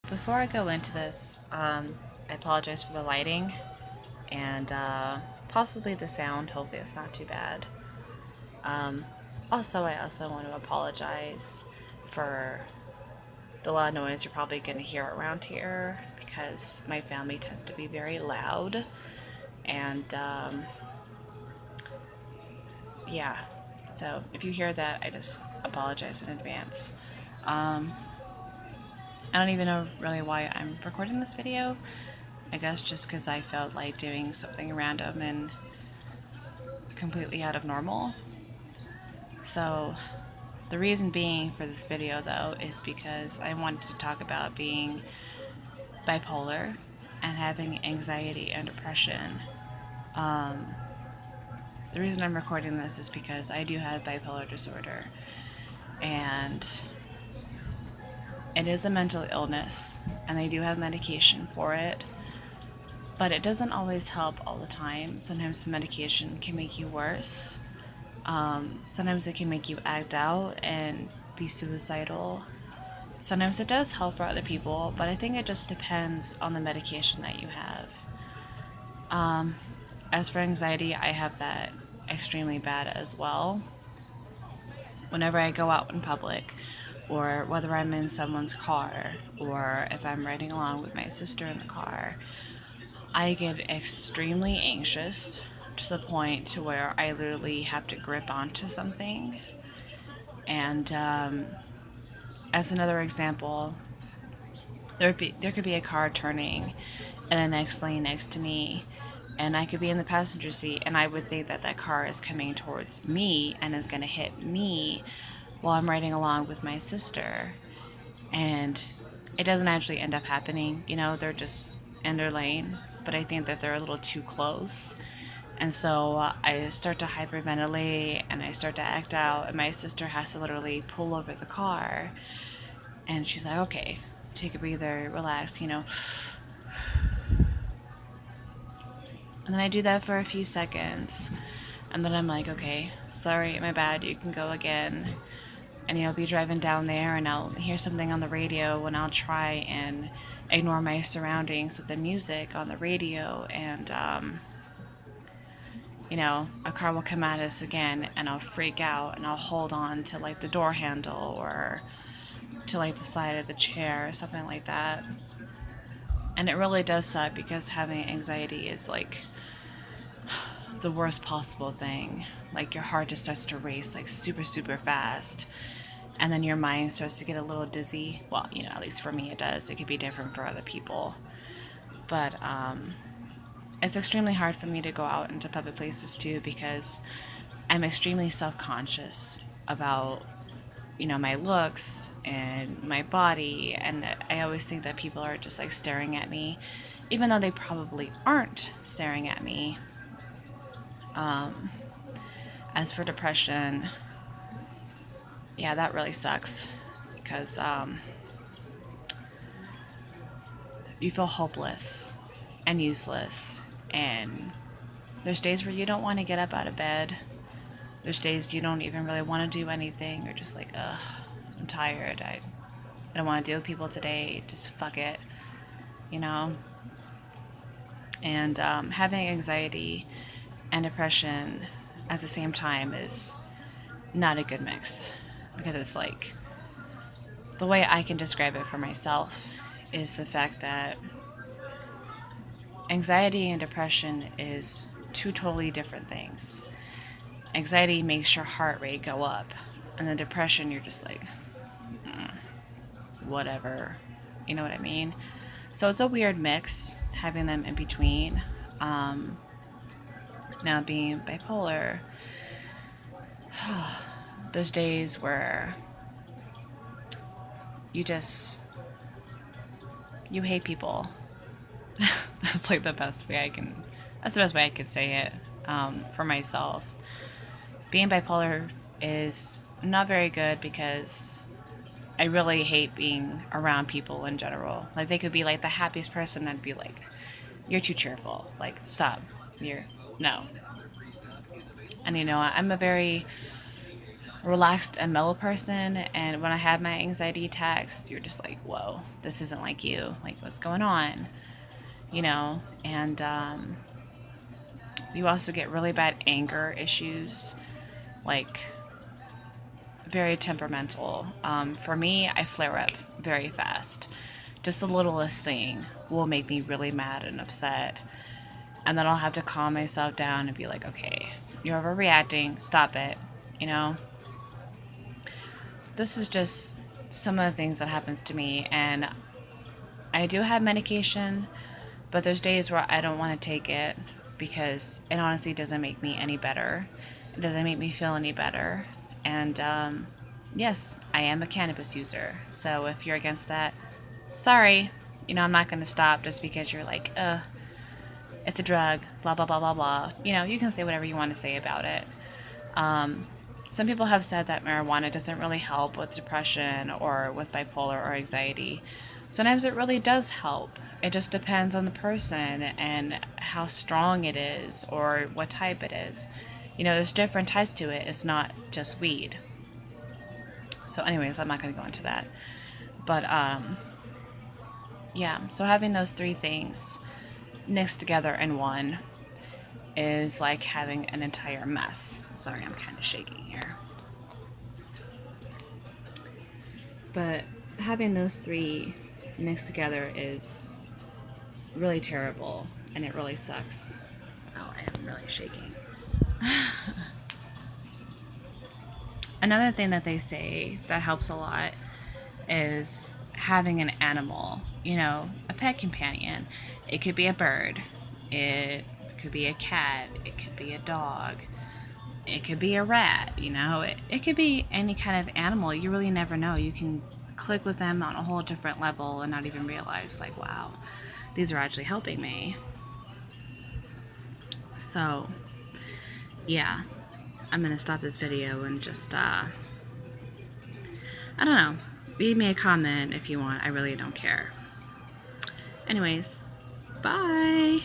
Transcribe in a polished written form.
before I go into this, I apologize for the lighting and possibly the sound. Hopefully, it's not too bad. Also, I also want to apologize for the loud noise you're probably going to hear around here because my family tends to be very loud. And yeah, so if you hear that, I just apologize in advance. I don't even know really why I'm recording this video. I guess just because I felt like doing something random and completely out of normal. So, the reason being for this video though is because I wanted to talk about being bipolar and having anxiety and depression. The reason I'm recording this is because I do have bipolar disorder, and it is a mental illness, and they do have medication for it, but it doesn't always help all the time. Sometimes the medication can make you worse. Sometimes it can make you act out and be suicidal. Sometimes it does help for other people, but I think it just depends on the medication that you have. As for anxiety, I have that extremely bad as well. Whenever I go out in public, or whether I'm in someone's car, or if I'm riding along with my sister in the car, I get extremely anxious to the point to where I literally have to grip onto something. And as another example, there could be a car turning in the next lane next to me, and I could be in the passenger seat, and I would think that that car is coming towards me and is going to hit me while I'm riding along with my sister. And it doesn't actually end up happening. They're just in their lane, but I think that they're a little too close. And so I start to hyperventilate and I start to act out, and my sister has to literally pull over the car. And she's like, okay, take a breather, relax. And then I do that for a few seconds. And then I'm like, okay, sorry, my bad, you can go again. And I'll be driving down there and I'll hear something on the radio and I'll try and ignore my surroundings with the music on the radio. And, a car will come at us again and I'll freak out and I'll hold on to like the door handle or to like the side of the chair or something like that. And it really does suck because having anxiety is like the worst possible thing. Like your heart just starts to race like super, super fast. And then your mind starts to get a little dizzy. Well, at least for me it does. It could be different for other people. But it's extremely hard for me to go out into public places too because I'm extremely self-conscious about, my looks and my body. And I always think that people are just like staring at me, even though they probably aren't staring at me. As for depression, yeah, that really sucks because you feel hopeless and useless, and there's days where you don't want to get up out of bed. There's days you don't even really want to do anything. You're just like, ugh, I'm tired. I don't want to deal with people today. Just fuck it, you know? And having anxiety and depression at the same time is not a good mix because it's like, the way I can describe it for myself is the fact that anxiety and depression is two totally different things. Anxiety makes your heart rate go up, and then depression, you're just like, whatever. You know what I mean? So it's a weird mix having them in between. Now, being bipolar, those days where you hate people. That's like the best way that's the best way I could say it for myself. Being bipolar is not very good because I really hate being around people in general. Like, they could be like the happiest person, and I'd be like, you're too cheerful. Like, stop. No. And I'm a very relaxed and mellow person, and when I have my anxiety attacks, you're just like, whoa, this isn't like you. Like, what's going on? You know? And you also get really bad anger issues, like very temperamental. For me, I flare up very fast. Just the littlest thing will make me really mad and upset. And then I'll have to calm myself down and be like, okay, you're overreacting, stop it. You know? This is just some of the things that happens to me, and I do have medication, but there's days where I don't want to take it because it honestly doesn't make me any better. It doesn't make me feel any better. And yes, I am a cannabis user. So if you're against that, sorry. You know, I'm not going to stop just because you're like, it's a drug, blah, blah, blah, blah, blah. You know, you can say whatever you want to say about it. Some people have said that marijuana doesn't really help with depression or with bipolar or anxiety. Sometimes it really does help. It just depends on the person and how strong it is or what type it is. You know, there's different types to it. It's not just weed. So anyways, I'm not going to go into that. But yeah, so having those three things mixed together in one is like having an entire mess. Sorry, I'm kind of shaking here. But having those three mixed together is really terrible, and it really sucks. Oh, I am really shaking. Another thing that they say that helps a lot is having an animal, you know, a pet companion. It could be a bird, it could be a cat, it could be a dog, it could be a rat, you know, it could be any kind of animal. You really never know. You can click with them on a whole different level and not even realize, like, wow, these are actually helping me. So, yeah, I'm gonna stop this video and just, I don't know, leave me a comment if you want. I really don't care. Anyways, bye!